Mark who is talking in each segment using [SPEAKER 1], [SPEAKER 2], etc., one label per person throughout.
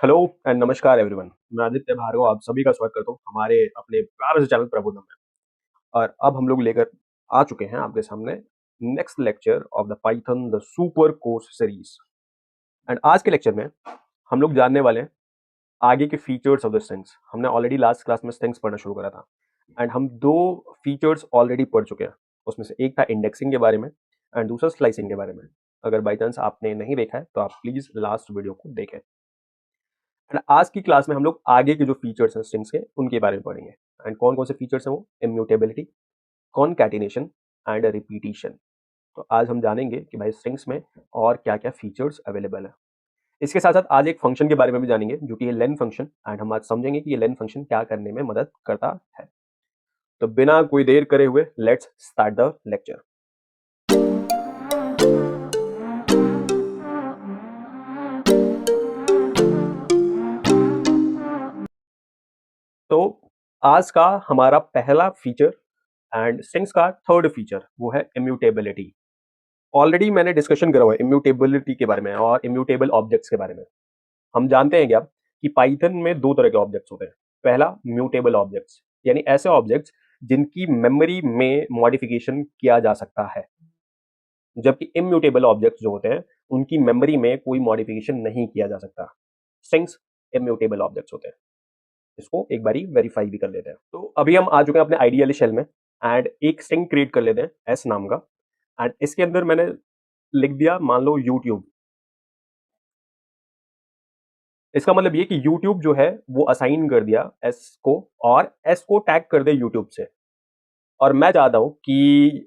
[SPEAKER 1] Hello and नमस्कार everyone. मैं आदित्य भार्गव आप सभी का स्वागत करता हूँ हमारे अपने प्यारे से चैनल प्रबोधन में। और अब हम लोग लेकर आ चुके हैं आपके सामने next lecture of the Python the super course series. And आज के लेक्चर में हम लोग जानने वाले हैं आगे के फीचर्स ऑफ द स्ट्रिंग्स। हमने ऑलरेडी लास्ट क्लास में स्ट्रिंग्स पढ़ना शुरू करा था एंड हम दो फीचर्स ऑलरेडी पढ़ चुके हैं। उसमें से एक था इंडेक्सिंग के बारे में एंड दूसरा स्लाइसिंग के बारे में। अगर बाई चांस आपने नहीं देखा है तो आप प्लीज लास्ट वीडियो को देखें। एंड आज की क्लास में हम लोग आगे के जो फीचर्स हैं स्ट्रिंग्स के उनके बारे में पढ़ेंगे। एंड कौन कौन से फीचर्स हैं वो इम्यूटेबिलिटी, कॉनकैटिनेशन एंड रिपीटिशन। तो आज हम जानेंगे कि भाई स्ट्रिंग्स में और क्या क्या फीचर्स अवेलेबल है। इसके साथ साथ आज एक फंक्शन के बारे में भी जानेंगे जो कि है लेन फंक्शन। एंड हम आज समझेंगे कि ये लेन फंक्शन क्या करने में मदद करता है। तो बिना कोई देर करे हुए लेट्स स्टार्ट द लेक्चर। तो आज का हमारा पहला फीचर एंड स्ट्रिंग्स का थर्ड फीचर वो है इम्यूटेबिलिटी। ऑलरेडी मैंने डिस्कशन करा हुआ है इम्यूटेबिलिटी के बारे में और इम्यूटेबल ऑब्जेक्ट्स के बारे में। हम जानते हैं क्या कि पाइथन में दो तरह के ऑब्जेक्ट्स होते हैं। पहला म्यूटेबल ऑब्जेक्ट्स यानी ऐसे ऑब्जेक्ट्स जिनकी मेमोरी में मॉडिफिकेशन किया जा सकता है, जबकि इम्यूटेबल ऑब्जेक्ट्स जो होते हैं उनकी मेमोरी में कोई मॉडिफिकेशन नहीं किया जा सकता। स्ट्रिंग्स इम्यूटेबल ऑब्जेक्ट्स होते हैं। इसको एक बारी वेरीफाई भी कर लेते हैं। तो अभी हम आ चुके हैं अपने आइडियल शेल में एंड एक स्ट्रिंग क्रिएट कर लेते हैं एस नाम का। एंड इसके अंदर मैंने लिख दिया मान लो यूट्यूब। इसका मतलब ये कि यूट्यूब जो है वो असाइन कर दिया एस को और एस को टैग कर दे यूट्यूब से। और मैं चाहता हूं कि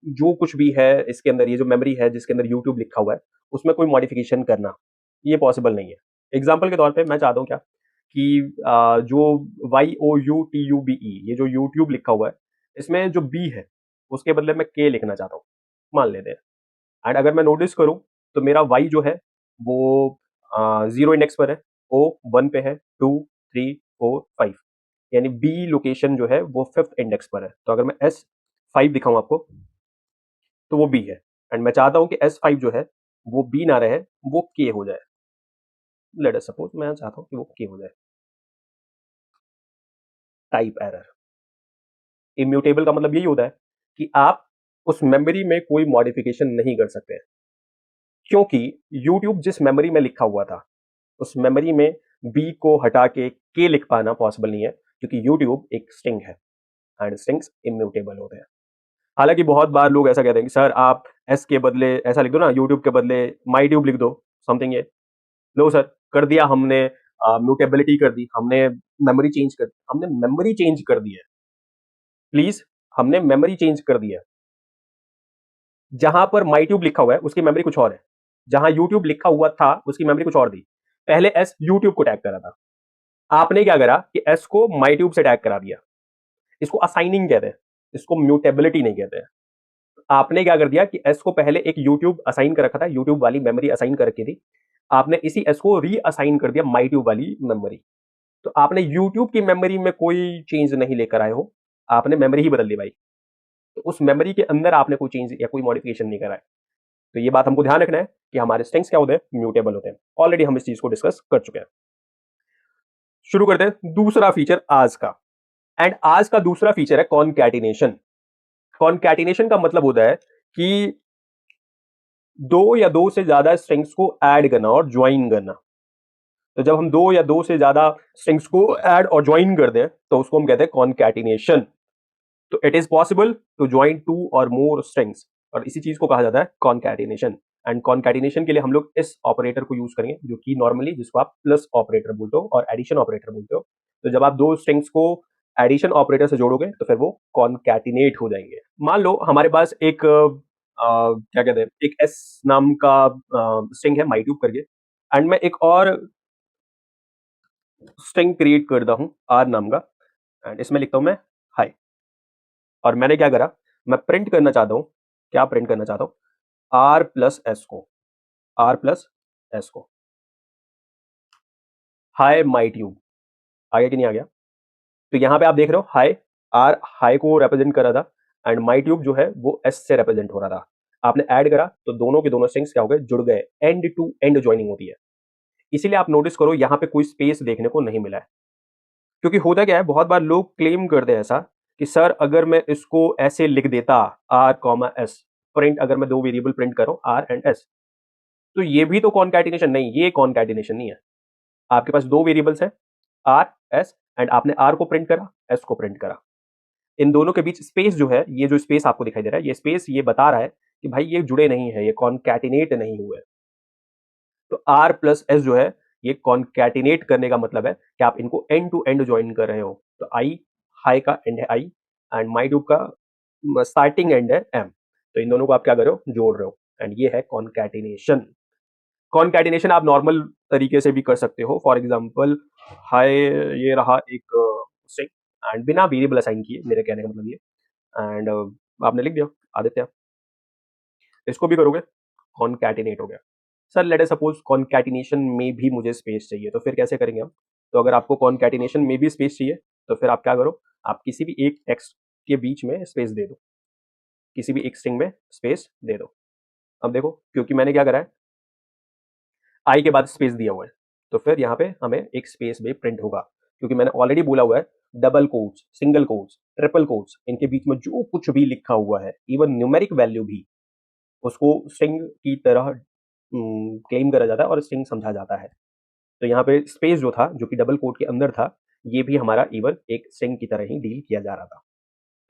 [SPEAKER 1] जो कुछ भी है इसके अंदर, ये जो मेमोरी है जिसके अंदर यूट्यूब लिखा हुआ है उसमें कोई मॉडिफिकेशन करना ये पॉसिबल नहीं है। एग्जाम्पल के तौर पे मैं चाहता हूं क्या कि जो YOUTUBE ये जो यूट्यूब लिखा हुआ है इसमें जो बी है उसके बदले में के लिखना चाहता हूं, मान लेते हैं। एंड अगर मैं नोटिस करूं तो मेरा वाई जो है वो 0 इंडेक्स पर है, ओ 1 पे है, 2 3 4 5 यानी बी लोकेशन जो है वो 5th इंडेक्स पर है। तो अगर मैं S5 दिखाऊं आपको तो वो बी है। एंड मैं चाहता हूं कि S5 जो है वो बी ना रहे, वो के हो जाए। लेट अस सपोज मैं चाहता हूं कि वो के हो जाए। Type error. इम्यूटेबल का मतलब यही होता है कि आप उस मेमोरी में कोई मॉडिफिकेशन नहीं कर सकते, क्योंकि यूट्यूब जिस मेमोरी में लिखा हुआ था उस मेमोरी में बी को हटा के लिख पाना पॉसिबल नहीं है, क्योंकि यूट्यूब एक स्ट्रिंग है एंड स्ट्रिंग्स इम्यूटेबल होते हैं। हालांकि बहुत बार लोग ऐसा कहते हैं कि सर आप एस के बदले ऐसा लिख दो ना, यूट्यूब के बदले माई ट्यूब लिख दो, समथिंग ये। लो सर, कर दिया हमने, म्यूटेबिलिटी कर दी हमने, मेमोरी चेंज कर दी है। प्लीज, हमने मेमोरी चेंज कर दी है। जहां पर माई ट्यूब लिखा हुआ है उसकी मेमोरी कुछ और है, जहां यूट्यूब लिखा हुआ था उसकी मेमोरी कुछ और थी। पहले एस यूट्यूब को टैग करा था, आपने क्या करा कि एस को माई ट्यूब से टैग करा दिया। इसको असाइनिंग कहते हैं, इसको म्यूटेबिलिटी नहीं कहते हैं। आपने क्या कर दिया कि एस को पहले एक यूट्यूब असाइन कर रखा था, यूट्यूब वाली मेमोरी असाइन कर रखी थी, आपने इसी एस को री असाइन कर दिया माई ट्यूब वाली मेमोरी। तो आपने यूट्यूब की मेमोरी में कोई चेंज नहीं लेकर आए हो, आपने मेमोरी ही बदल दी भाई। तो उस मेमोरी के अंदर आपने कोई चेंज या कोई मॉडिफिकेशन नहीं करा है। तो ये बात हमको ध्यान रखना है कि हमारे स्ट्रिंग्स क्या होते हैं, म्यूटेबल होते हैं। ऑलरेडी हम इस चीज को डिस्कस कर चुके हैं। शुरू करते हैं दूसरा फीचर आज का। एंड आज का दूसरा फीचर है कॉनकैटिनेशन। कॉनकैटिनेशन का मतलब होता है कि दो या दो से ज्यादा स्ट्रिंग्स को ऐड करना और ज्वाइन करना। तो जब हम दो या दो से ज्यादा स्ट्रिंग्स को ऐड और ज्वाइन करते हैं तो उसको हम कहते हैं कॉनकैटिनेशन। तो it is possible to join two और मोर स्ट्रिंग्स, और इसी चीज को कहा जाता है कॉनकैटिनेशन। एंड कॉनकैटिनेशन के लिए हम लोग इस ऑपरेटर को यूज करेंगे जो कि नॉर्मली जिसको आप प्लस ऑपरेटर बोलते हो और एडिशन ऑपरेटर बोलते हो। तो जब आप दो स्ट्रिंग्स को एडिशन ऑपरेटर से जोड़ोगे तो फिर वो कॉनकैटिनेट हो जाएंगे। मान लो हमारे पास एक क्या कहते हैं, एक एस नाम का स्ट्रिंग है माईट्यूब करके, एंड मैं एक और स्ट्रिंग क्रिएट करता हूं आर नाम का, एंड इसमें लिखता हूं मैं हाई। और मैंने क्या करा, मैं प्रिंट करना चाहता हूं, क्या प्रिंट करना चाहता हूं, आर प्लस एस को, आर प्लस एस को, हाई माई ट्यूब। आ गया कि नहीं आ गया? तो यहां पे आप देख रहे हो हाई, आर हाई को रिप्रेजेंट कर रहा था एंड माई ट्यूब जो है वो एस से रिप्रेजेंट हो रहा था। आपने ऐड करा तो दोनों के दोनों स्ट्रिंग्स क्या हो गए, जुड़ गए। एंड टू एंड ज्वाइनिंग होती है। इसीलिए आप नोटिस करो यहाँ पे कोई स्पेस देखने को नहीं मिला है। क्योंकि होता क्या है, बहुत बार लोग क्लेम करते हैं ऐसा कि सर अगर मैं इसको ऐसे लिख देता आर कॉमा एस, प्रिंट, अगर मैं दो वेरिएबल प्रिंट करूं आर एंड एस, तो ये भी तो कॉन्कैटिनेशन नहीं, ये कॉन्कैटिनेशन नहीं है। आपके पास दो वेरिएबल्स हैं आर एस, एंड आपने आर को प्रिंट करा, एस को प्रिंट करा। इन दोनों के बीच स्पेस जो है, ये जो स्पेस आपको दिखाई दे रहा है, ये स्पेस ये बता रहा है कि भाई ये जुड़े नहीं है, ये कॉन्कैटिनेट नहीं हुए। तो आर प्लस एस जो है, ये कॉन्कैटिनेट करने का मतलब है कि आप इनको एंड टू एंड ज्वाइन कर रहे हो। तो आई, हाई का एंड है आई, एंड माई ट्यूब का स्टार्टिंग एंड है एम। तो इन दोनों को आप क्या कर रहे हो, जोड़ रहे हो, एंड ये है कॉन्कैटिनेशन। कॉन्कैटिनेशन आप नॉर्मल तरीके से भी कर सकते हो। फॉर एग्जाम्पल, हाई, ये रहा एक स्ट्रिंग, एंड बिना वेरिएबल असाइन किए, मेरे कहने का मतलब ये, एंड आपने लिख दिया आदित्य, इसको भी करोगे, कॉन्कैटिनेट हो गया। Sir let us suppose concatenation में भी मुझे स्पेस चाहिए, तो फिर कैसे करेंगे हम? तो अगर आपको कॉन्कैटिनेशन में भी स्पेस चाहिए, तो फिर आप क्या करो, आप किसी भी एक टेक्स्ट के बीच में स्पेस दे दो, किसी भी एक स्ट्रिंग में स्पेस दे दो। अब देखो, क्योंकि मैंने क्या करा है, आई के बाद स्पेस दिया हुआ है, तो फिर यहाँ पे हमें एक स्पेस भी प्रिंट होगा, क्योंकि मैंने ऑलरेडी बोला हुआ है double quotes, single quotes, triple quotes, इनके बीच में जो कुछ भी लिखा हुआ है, इवन न्यूमेरिक वैल्यू भी, उसको स्ट्रिंग की तरह क्लेम करा जाता है और स्ट्रिंग समझा जाता है। तो यहाँ पे स्पेस जो था, जो कि डबल कोट के अंदर था, ये भी हमारा इवन एक स्ट्रिंग की तरह ही डील किया जा रहा था।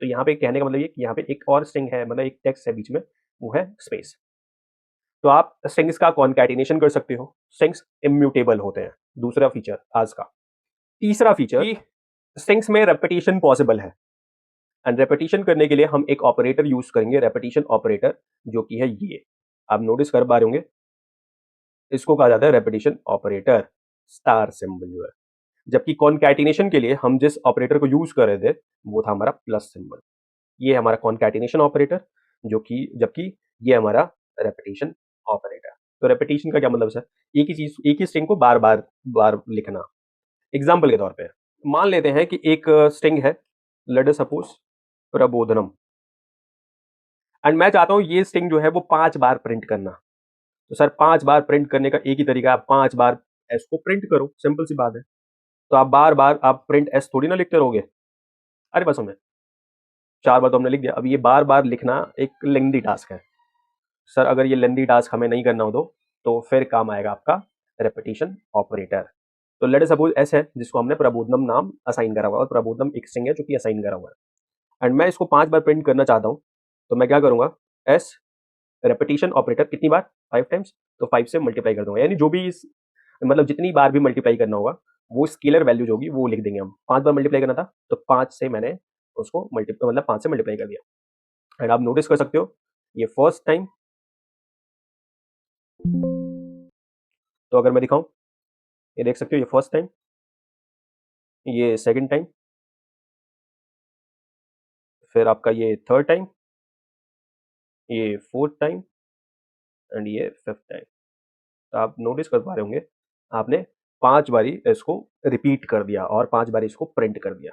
[SPEAKER 1] तो यहाँ पे कहने का मतलब ये कि यहाँ पे एक और स्ट्रिंग है, मतलब एक टेक्स्ट है बीच में, वो है स्पेस। तो आप स्ट्रिंग्स का कॉन्कैटिनेशन कर सकते हो, स्ट्रिंग्स इम्यूटेबल होते हैं, दूसरा फीचर आज का। तीसरा फीचर कि स्ट्रिंग्स में रेपिटेशन पॉसिबल है, एंड रेपिटेशन करने के लिए हम एक ऑपरेटर यूज करेंगे, रेपिटेशन ऑपरेटर, जो कि है ये, आप नोटिस कर पा रहे होंगे, इसको कहा जाता है रेपिटेशन ऑपरेटर, स्टार सिंबल जो है। जबकि कॉन्कैटिनेशन के लिए हम जिस ऑपरेटर को यूज कर रहे थे, वो था हमारा प्लस सिंबल। ये हमारा कॉन्कैटिनेशन ऑपरेटर, जो कि जबकि ये हमारा रेपिटेशन ऑपरेटर। तो रेपिटेशन का क्या मतलब है? एक ही चीज, एक ही स्ट्रिंग को बार बार बार लिखना। एग्जाम्पल के तौर पे मान लेते हैं कि एक स्ट्रिंग है, लेट अस सपोज प्रबोधनम, एंड मैं चाहता हूं ये स्ट्रिंग जो है वो 5 बार प्रिंट करना। तो सर 5 बार प्रिंट करने का एक ही तरीका है, आप 5 बार एस को प्रिंट करो, सिंपल सी बात है। तो आप बार बार आप प्रिंट एस थोड़ी ना लिखते रहोगे। अरे बस हमें 4 बार तो हमने लिख दिया, अब ये बार बार लिखना एक लेंदी टास्क है। सर अगर ये लेंदी टास्क हमें नहीं करना हो तो फिर काम आएगा आपका रेपिटेशन ऑपरेटर। तो लेट अस सपोज एस है, जिसको हमने प्रबोधनम नाम असाइन करा हुआ है, और प्रबोधनम एक स्ट्रिंग है जो कि असाइन करा हुआ है, एंड मैं इसको 5 बार प्रिंट करना चाहता हूँ। तो मैं क्या करूंगा, एस रेपिटेशन ऑपरेटर कितनी बार, 5 टाइम्स, तो 5 से मल्टीप्लाई कर दूंगा, यानी जो भी मतलब जितनी बार भी मल्टीप्लाई करना होगा, वो स्केलर वैल्यू जो होगी वो लिख देंगे हम। 5 बार मल्टीप्लाई करना था, तो 5 से मैंने उसको मल्टीप्लाई, मतलब 5 से मल्टीप्लाई कर दिया। एंड आप नोटिस कर सकते हो, ये फर्स्ट टाइम, तो अगर मैं दिखाऊं, ये देख सकते हो, ये फर्स्ट टाइम, ये सेकंड टाइम, फिर आपका ये थर्ड टाइम, ये फोर्थ टाइम, एंड ये फिफ्थ टाइम। तो आप नोटिस कर पा रहे होंगे, आपने 5 बारी इसको रिपीट कर दिया और 5 बारी इसको प्रिंट कर दिया।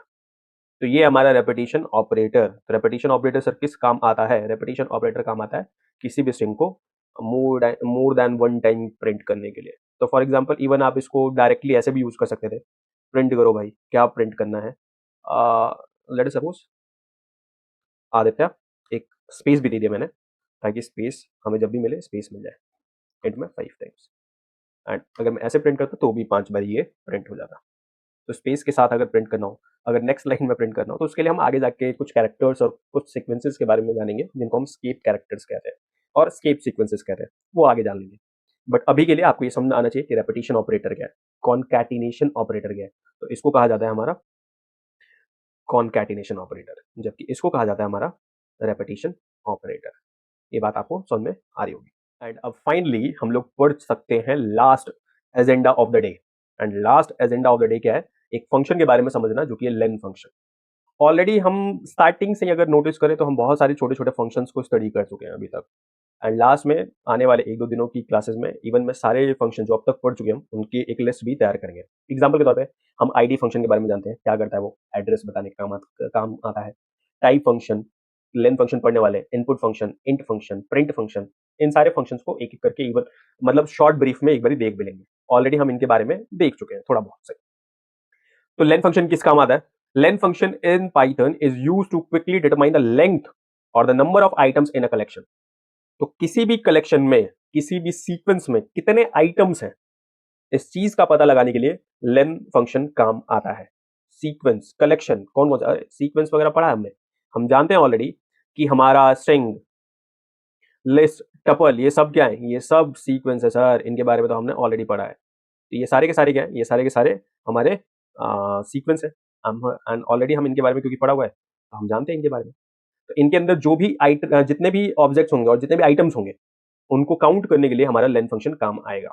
[SPEAKER 1] तो ये हमारा रेपिटेशन ऑपरेटर। तो रेपिटेशन ऑपरेटर सर किस काम आता है? रेपिटेशन ऑपरेटर काम आता है किसी भी स्ट्रिंग को more than one time print करने के लिए। तो फॉर एग्जांपल इवन आप इसको डायरेक्टली ऐसे भी यूज कर सकते थे, प्रिंट करो भाई, क्या प्रिंट करना है, लेट अस सपोज आदित्य, एक स्पेस भी दे दिया मैंने, ताकि स्पेस हमें जब भी मिले स्पेस मिल जाए, एंड में 5 टाइम्स। एंड अगर मैं ऐसे प्रिंट करता तो भी 5 बारी ये प्रिंट हो जाता। तो स्पेस के साथ अगर प्रिंट करना हो, अगर नेक्स्ट लाइन में प्रिंट करना हो, तो उसके लिए हम आगे जाके कुछ कैरेक्टर्स और कुछ सीक्वेंसेस के बारे में जानेंगे, जिनको हम स्केप कैरेक्टर्स कहते हैं और स्केप सीक्वेंसेस कहते हैं, वो आगे जान लेंगे। बट अभी के लिए आपको ये समझ आना चाहिए कि रेपिटेशन ऑपरेटर क्या है, कॉन्कैटिनेशन ऑपरेटर क्या है। तो इसको कहा जाता है हमारा कॉन्कैटिनेशन ऑपरेटर, जबकि इसको कहा जाता है हमारा रेपिटेशन ऑपरेटर। ये बात आपको समझ में आ रही होगी। एंड अब फाइनली हम लोग पढ़ सकते हैं last agenda of the day. And last agenda of the day क्या है? एक फंक्शन के बारे में समझना, जो कि है लेन फंक्शन। ऑलरेडी हम स्टार्टिंग से अगर नोटिस करें तो हम बहुत सारे छोटे छोटे फंक्शंस को स्टडी कर चुके हैं अभी तक। एंड लास्ट में आने वाले 1-2 दिनों की क्लासेस में इवन मैं सारे फंक्शन जो अब तक पढ़ चुके हैं उनकी एक लिस्ट भी तैयार करेंगे। एग्जाम्पल के तौर पे हम आईडी फंक्शन के बारे में जानते हैं, क्या करता है वो, एड्रेस बताने का काम आता है। टाइप फंक्शन, लेन फंक्शन पढ़ने वाले हैं, input function, int function, print function, इन सारे फंक्शंस को एक एक करके इवन मतलब शॉर्ट ब्रीफ में एक बार देख भी लेंगे। ऑलरेडी हम इनके बारे में देख चुके हैं थोड़ा बहुत से। तो लेन फंक्शन किस काम आता है? Len function in Python is use to quickly determine the length और the number of items in a collection. तो किसी भी कलेक्शन में, किसी भी सीक्वेंस में कितने आइटम्स हैं, इस चीज का पता लगाने के लिए लेन फंक्शन काम आता है। सीक्वेंस, कलेक्शन, कौन सा सीक्वेंस वगैरह पढ़ा है हमने, हम जानते हैं ऑलरेडी कि हमारा स्ट्रिंग, लिस्ट, टपल, ये सब क्या है? ये सब सीक्वेंस है सर, इनके बारे में तो हमने ऑलरेडी पढ़ा है। तो ये सारे के सारे क्या है? ये सारे के सारे हमारे सीक्वेंस है। हम ऑलरेडी हम इनके बारे में क्योंकि पढ़ा हुआ है तो हम जानते हैं इनके बारे में। तो इनके अंदर जो भी जितने भी ऑब्जेक्ट्स होंगे और जितने भी आइटम्स होंगे उनको काउंट करने के लिए हमारा लेन फंक्शन काम आएगा।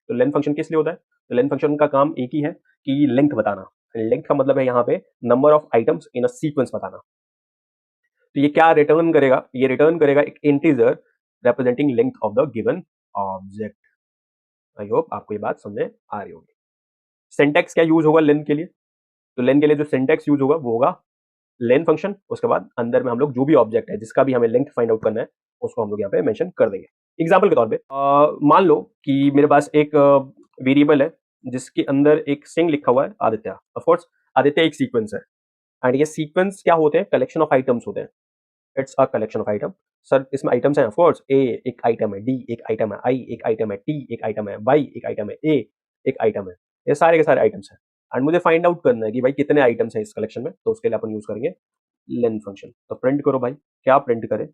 [SPEAKER 1] तो लेन फंक्शन किस लिए होता है? तो लेन फंक्शन का काम एक ही है कि लेंथ बताना। लेंथ का मतलब है यहाँ पे number of items in a sequence बताना। तो ये क्या रिटर्न करेगा? ये रिटर्न करेगा एक integer representing length of the given object. I hope आपको ये बात समझ में आ रही होगी। सिंटैक्स क्या यूज होगा लेंथ के लिए? तो लेंथ के लिए जो सिंटैक्स यूज होगा वो होगा लेन फंक्शन, उसके बाद अंदर में हम लोग जो भी ऑब्जेक्ट है जिसका भी हमें लेंथ फाइंड आउट करना है उसको हम लोग यहाँ पे मेंशन कर देंगे। एग्जांपल के तौर पे मान लो कि मेरे पास एक वेरिएबल है जिसके अंदर एक स्ट्रिंग लिखा हुआ है आदित्य। ऑफ कोर्स आदित्य एक सीक्वेंस है एंड ये सीक्वेंस क्या होते हैं? कलेक्शन ऑफ आइटम्स होते हैं। It's a collection of item. Sir इसमें आइटम्स हैं, ऑफ कोर्स ए एक आइटम है, डी एक आइटम है, आई एक आइटम है, टी एक आइटम है, वाई एक आइटम है, ए एक आइटम है। ये सारे के सारे आइटम्स हैं एंड मुझे फाइंड आउट करना है कि भाई कितने आइटम्स हैं इस कलेक्शन में। तो उसके लिए अपन यूज करेंगे लेंथ फंक्शन। तो प्रिंट करो भाई, क्या प्रिंट करे?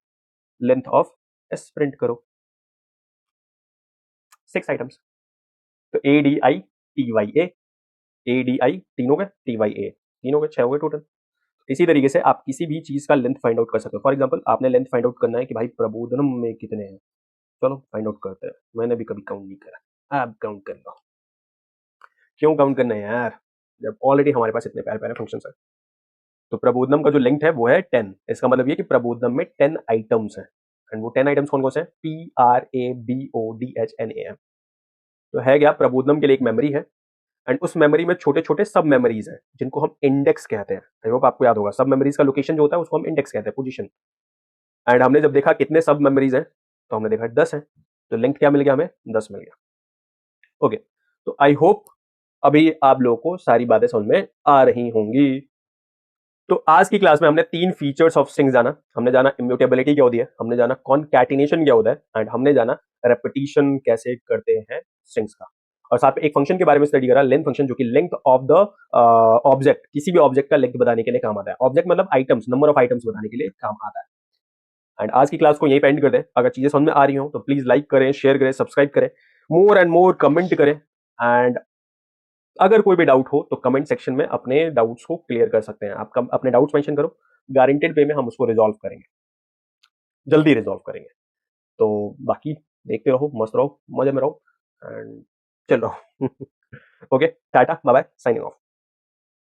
[SPEAKER 1] लेंथ ऑफ एस प्रिंट करो, 6 आइटम्स। तो A D I T Y A D I तीन हो गए, टी वाई ए तीन हो गए, 6 हो गए टोटल। इसी तरीके से आप किसी भी चीज का लेंथ फाइंड आउट कर सकते हो। फॉर एग्जांपल आपने लेंथ फाइंड आउट करना है कि भाई प्रबोधनम में कितने हैं। चलो फाइंड आउट करते हैं, मैंने भी कभी काउंट नहीं करा, आप काउंट कर लो। क्यों काउंट करना है यार, जब ऑलरेडी हमारे पास इतने प्यारे प्यारे फंक्शन है। तो प्रबोधनम का जो लेंथ है वो है 10। इसका मतलब ये कि प्रबोधनम में 10 आइटम्स हैं एंड वो 10 आइटम्स कौन कौन से हैं? PRABODHNAM। तो है क्या? प्रबोधनम के लिए एक मेमोरी है एंड उस मेमोरी में छोटे छोटे सब मेमोरीज हैं जिनको हम इंडेक्स कहते हैं। आई होप आपको याद होगा, सब मेमोरीज का लोकेशन जो होता है उसको हम इंडेक्स कहते हैं, पोजीशन। एंड हमने जब देखा कितने सब मेमोरीज हैं तो हमने देखा 10 है। तो लेंथ क्या मिल गया हमें? 10 मिल गया। ओके, तो आई होप अभी आप लोगों को सारी बातें समझ में आ रही होंगी। तो आज की क्लास में हमने 3 फीचर्स ऑफ स्ट्रिंग्स जाना। हमने जाना इम्यूटेबिलिटी क्या होती है, हमने जाना कॉनकैटिनेशन क्या होता है एंड हमने जाना रेपिटेशन कैसे करते हैं स्ट्रिंग्स का। और साथ में एक फंक्शन के बारे में स्टडी करा, लेंथ फंक्शन, जो कि लेंथ ऑफ द ऑब्जेक्ट, किसी भी ऑब्जेक्ट का लेंथ बताने के लिए काम आता है। ऑब्जेक्ट मतलब आइटम्स, नंबर ऑफ आइटम्स बताने के लिए काम आता है। एंड आज की क्लास को यहीं पे एंड कर दें। अगर चीजें समझ में आ रही हो तो प्लीज लाइक करें, शेयर करें, सब्सक्राइब करें, मोर एंड मोर कमेंट करें। एंड अगर कोई भी डाउट हो तो कमेंट सेक्शन में अपने डाउट्स को क्लियर कर सकते हैं। आप अपने डाउट्स मेंशन करो, गारंटेड वे में हम उसको रिजॉल्व करेंगे, जल्दी रिजॉल्व करेंगे। तो बाकी देखते रहो, मस्त रहो, मजे में रहो एंड चल रहो। Okay, tata bye bye, signing of.